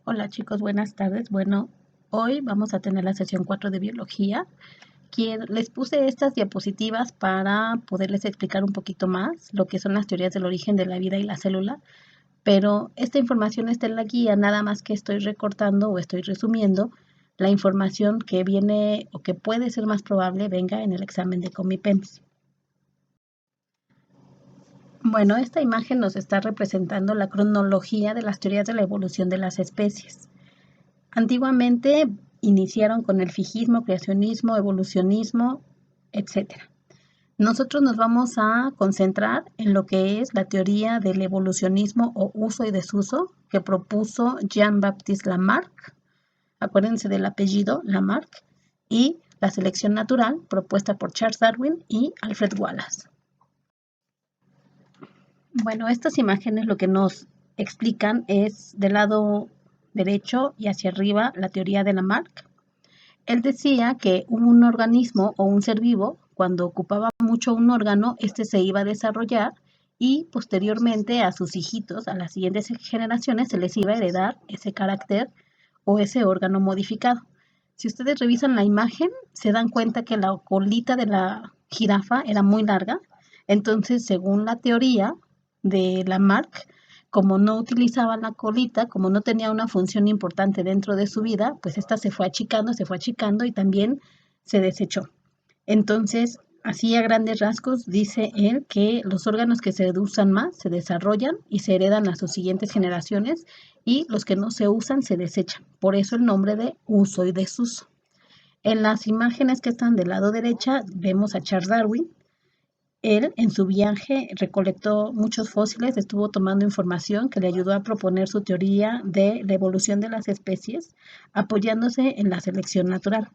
Hola chicos, buenas tardes. Bueno, hoy vamos a tener la sesión 4 de biología. Les puse estas diapositivas para poderles explicar un poquito más lo que son las teorías del origen de la vida y la célula, pero esta información está en la guía, nada más que estoy recortando o estoy resumiendo la información que viene o que puede ser más probable venga en el examen de Comipems. Bueno, esta imagen nos está representando la cronología de las teorías de la evolución de las especies. Antiguamente iniciaron con el fijismo, creacionismo, evolucionismo, etc. Nosotros nos vamos a concentrar en lo que es la teoría del evolucionismo o uso y desuso que propuso Jean-Baptiste Lamarck, acuérdense del apellido Lamarck, y la selección natural propuesta por Charles Darwin y Alfred Wallace. Bueno, estas imágenes lo que nos explican es del lado derecho y hacia arriba la teoría de Lamarck. Él decía que un organismo o un ser vivo, cuando ocupaba mucho un órgano, este se iba a desarrollar y posteriormente a sus hijitos, a las siguientes generaciones, se les iba a heredar ese carácter o ese órgano modificado. Si ustedes revisan la imagen, se dan cuenta que la colita de la jirafa era muy larga. Entonces, según la teoría de Lamarck, como no utilizaba la colita, como no tenía una función importante dentro de su vida, pues esta se fue achicando y también se desechó. Entonces, así a grandes rasgos, dice él que los órganos que se usan más se desarrollan y se heredan a sus siguientes generaciones y los que no se usan se desechan. Por eso el nombre de uso y desuso. En las imágenes que están del lado derecha vemos a Charles Darwin. Él, en su viaje, recolectó muchos fósiles, estuvo tomando información que le ayudó a proponer su teoría de la evolución de las especies, apoyándose en la selección natural.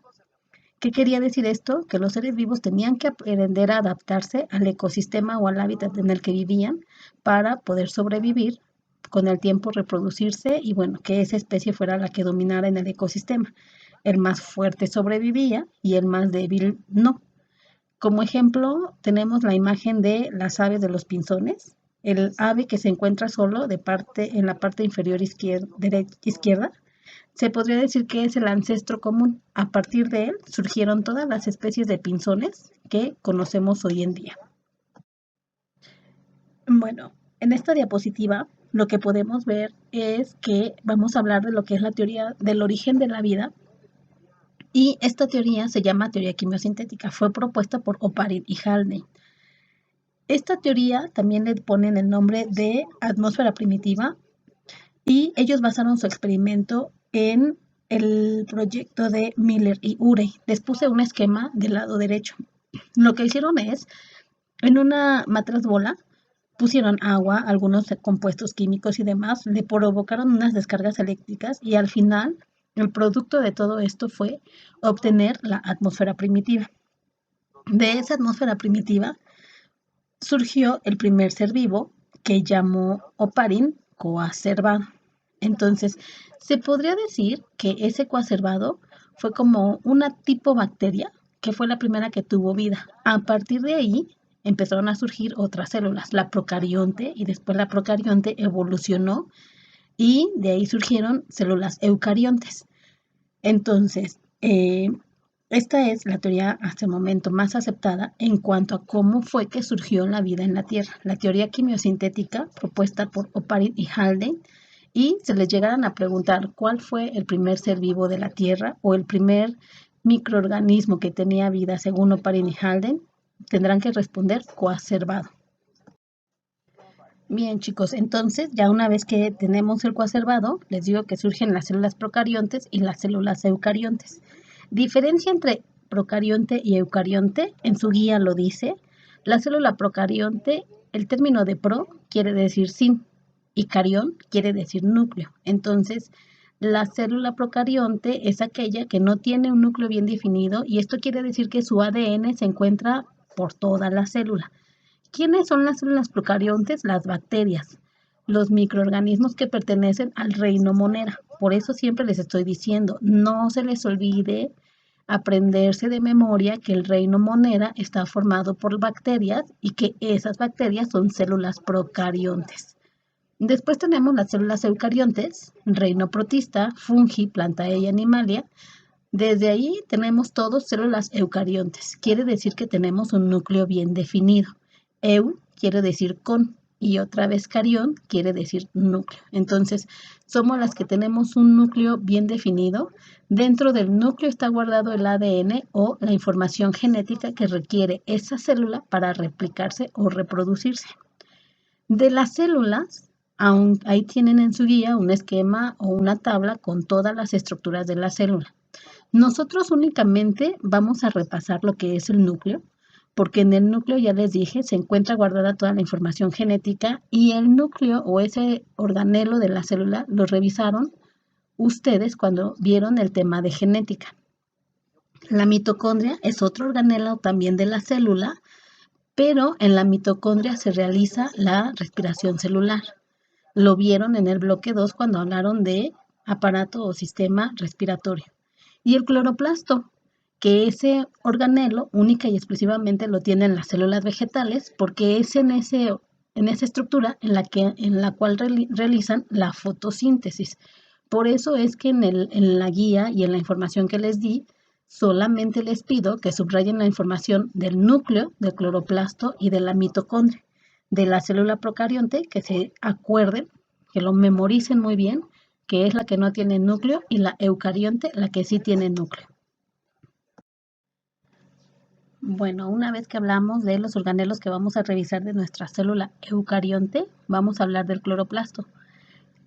¿Qué quería decir esto? Que los seres vivos tenían que aprender a adaptarse al ecosistema o al hábitat en el que vivían para poder sobrevivir, con el tiempo reproducirse y bueno, que esa especie fuera la que dominara en el ecosistema. El más fuerte sobrevivía y el más débil no. Como ejemplo, tenemos la imagen de las aves de los pinzones. El ave que se encuentra solo en la parte inferior izquierda, se podría decir que es el ancestro común. A partir de él surgieron todas las especies de pinzones que conocemos hoy en día. Bueno, en esta diapositiva lo que podemos ver es que vamos a hablar de lo que es la teoría del origen de la vida. Y esta teoría se llama teoría quimiosintética. Fue propuesta por Oparin y Haldane. Esta teoría también le ponen el nombre de atmósfera primitiva y ellos basaron su experimento en el proyecto de Miller y Urey. Les puse un esquema del lado derecho. Lo que hicieron es, en una matraz bola, pusieron agua, algunos compuestos químicos y demás, le provocaron unas descargas eléctricas y al final el producto de todo esto fue obtener la atmósfera primitiva. De esa atmósfera primitiva surgió el primer ser vivo que llamó Oparin coacervado. Entonces, se podría decir que ese coacervado fue como una tipo bacteria que fue la primera que tuvo vida. A partir de ahí empezaron a surgir otras células, la procarionte, y después la procarionte evolucionó y de ahí surgieron células eucariontes. Entonces, esta es la teoría hasta el momento más aceptada en cuanto a cómo fue que surgió la vida en la Tierra. La teoría quimiosintética propuesta por Oparin y Haldane, y se les llegaran a preguntar cuál fue el primer ser vivo de la Tierra o el primer microorganismo que tenía vida según Oparin y Haldane, tendrán que responder coacervado. Bien, chicos, entonces ya una vez que tenemos el coacervado, les digo que surgen las células procariontes y las células eucariontes. Diferencia entre procarionte y eucarionte, en su guía lo dice. La célula procarionte, el término de pro quiere decir sin y carión quiere decir núcleo. Entonces, la célula procarionte es aquella que no tiene un núcleo bien definido y esto quiere decir que su ADN se encuentra por toda la célula. ¿Quiénes son las células procariontes? Las bacterias, los microorganismos que pertenecen al reino Monera. Por eso siempre les estoy diciendo, no se les olvide aprenderse de memoria que el reino Monera está formado por bacterias y que esas bacterias son células procariontes. Después tenemos las células eucariontes, reino protista, fungi, plantae y animalia. Desde ahí tenemos todos células eucariontes. Quiere decir que tenemos un núcleo bien definido. Eu quiere decir con y otra vez carión quiere decir núcleo. Entonces, somos las que tenemos un núcleo bien definido. Dentro del núcleo está guardado el ADN o la información genética que requiere esa célula para replicarse o reproducirse. De las células, ahí tienen en su guía un esquema o una tabla con todas las estructuras de la célula. Nosotros únicamente vamos a repasar lo que es el núcleo, porque en el núcleo, ya les dije, se encuentra guardada toda la información genética y el núcleo o ese organelo de la célula lo revisaron ustedes cuando vieron el tema de genética. La mitocondria es otro organelo también de la célula, pero en la mitocondria se realiza la respiración celular. Lo vieron en el bloque 2 cuando hablaron de aparato o sistema respiratorio. Y el cloroplasto, que ese organelo única y exclusivamente lo tienen las células vegetales, porque es en esa estructura en la cual realizan la fotosíntesis. Por eso es que en la guía y en la información que les di, solamente les pido que subrayen la información del núcleo, del cloroplasto y de la mitocondria, de la célula procarionte, que se acuerden, que lo memoricen muy bien, que es la que no tiene núcleo, y la eucarionte, la que sí tiene núcleo. Bueno, una vez que hablamos de los organelos que vamos a revisar de nuestra célula eucarionte, vamos a hablar del cloroplasto.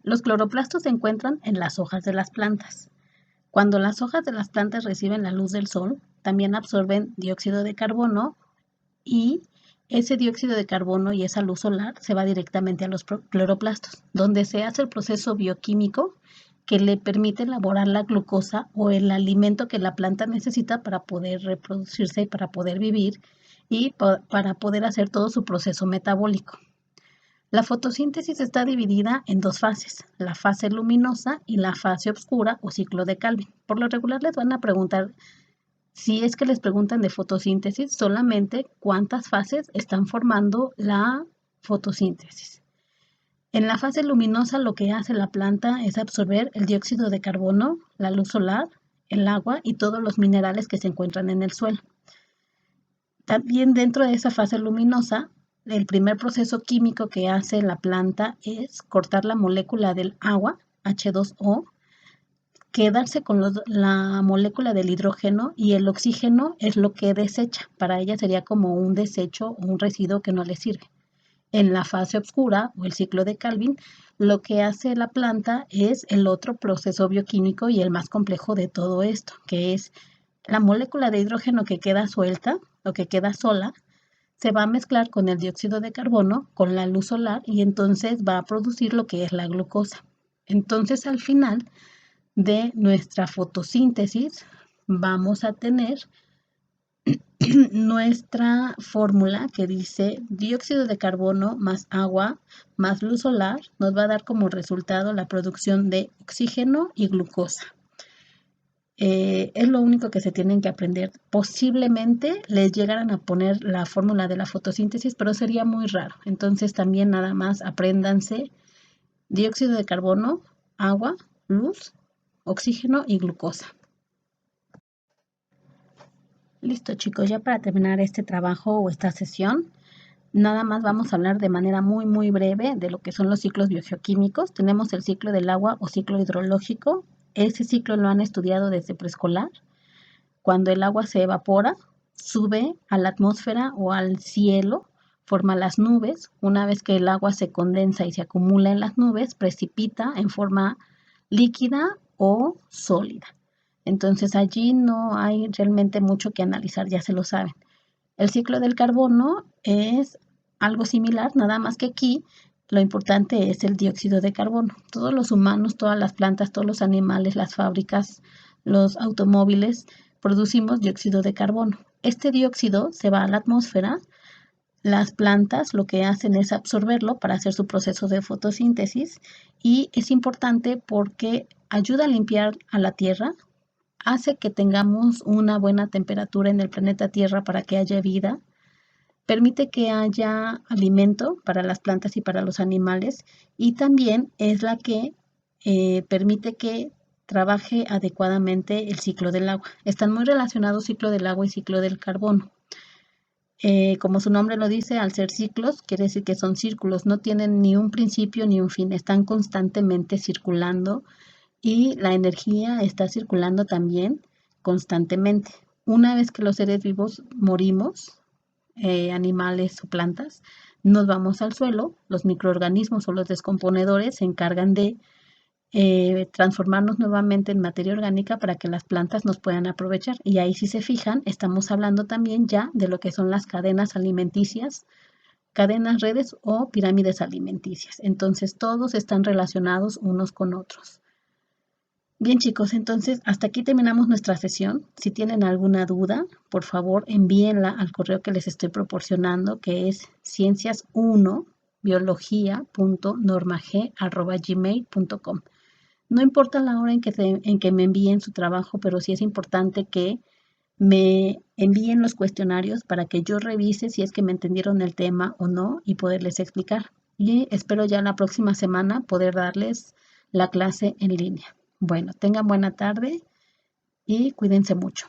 Los cloroplastos se encuentran en las hojas de las plantas. Cuando las hojas de las plantas reciben la luz del sol, también absorben dióxido de carbono y ese dióxido de carbono y esa luz solar se va directamente a los cloroplastos, donde se hace el proceso bioquímico que le permite elaborar la glucosa o el alimento que la planta necesita para poder reproducirse y para poder vivir y para poder hacer todo su proceso metabólico. La fotosíntesis está dividida en dos fases, la fase luminosa y la fase oscura o ciclo de Calvin. Por lo regular les van a preguntar, si es que les preguntan de fotosíntesis, solamente cuántas fases están formando la fotosíntesis. En la fase luminosa lo que hace la planta es absorber el dióxido de carbono, la luz solar, el agua y todos los minerales que se encuentran en el suelo. También dentro de esa fase luminosa, el primer proceso químico que hace la planta es cortar la molécula del agua, H2O, quedarse con la molécula del hidrógeno y el oxígeno es lo que desecha. Para ella sería como un desecho o un residuo que no le sirve. En la fase oscura o el ciclo de Calvin, lo que hace la planta es el otro proceso bioquímico y el más complejo de todo esto, que es la molécula de hidrógeno que queda suelta o que queda sola, se va a mezclar con el dióxido de carbono, con la luz solar y entonces va a producir lo que es la glucosa. Entonces al final de nuestra fotosíntesis vamos a tener nuestra fórmula que dice dióxido de carbono más agua más luz solar nos va a dar como resultado la producción de oxígeno y glucosa. Es lo único que se tienen que aprender. Posiblemente les llegaran a poner la fórmula de la fotosíntesis, pero sería muy raro. Entonces también nada más apréndanse dióxido de carbono, agua, luz, oxígeno y glucosa. Listo, chicos, ya para terminar este trabajo o esta sesión, nada más vamos a hablar de manera muy breve de lo que son los ciclos biogeoquímicos. Tenemos el ciclo del agua o ciclo hidrológico. Ese ciclo lo han estudiado desde preescolar. Cuando el agua se evapora, sube a la atmósfera o al cielo, forma las nubes. Una vez que el agua se condensa y se acumula en las nubes, precipita en forma líquida o sólida. Entonces allí no hay realmente mucho que analizar, ya se lo saben. El ciclo del carbono es algo similar, nada más que aquí lo importante es el dióxido de carbono. Todos los humanos, todas las plantas, todos los animales, las fábricas, los automóviles, producimos dióxido de carbono. Este dióxido se va a la atmósfera. Las plantas lo que hacen es absorberlo para hacer su proceso de fotosíntesis y es importante porque ayuda a limpiar a la tierra, hace que tengamos una buena temperatura en el planeta Tierra para que haya vida, permite que haya alimento para las plantas y para los animales, y también es la que permite que trabaje adecuadamente el ciclo del agua. Están muy relacionados ciclo del agua y ciclo del carbono. Como su nombre lo dice, al ser ciclos, quiere decir que son círculos, no tienen ni un principio ni un fin, están constantemente circulando y la energía está circulando también constantemente. Una vez que los seres vivos morimos, animales o plantas, nos vamos al suelo, los microorganismos o los descomponedores se encargan de transformarnos nuevamente en materia orgánica para que las plantas nos puedan aprovechar. Y ahí, si se fijan, estamos hablando también ya de lo que son las cadenas alimenticias, cadenas, redes o pirámides alimenticias. Entonces, todos están relacionados unos con otros. Bien, chicos, entonces hasta aquí terminamos nuestra sesión. Si tienen alguna duda, por favor envíenla al correo que les estoy proporcionando, que es ciencias1biología.normag@gmail.com. No importa la hora en que me envíen su trabajo, pero sí es importante que me envíen los cuestionarios para que yo revise si es que me entendieron el tema o no y poderles explicar. Y espero ya la próxima semana poder darles la clase en línea. Bueno, tengan buena tarde y cuídense mucho.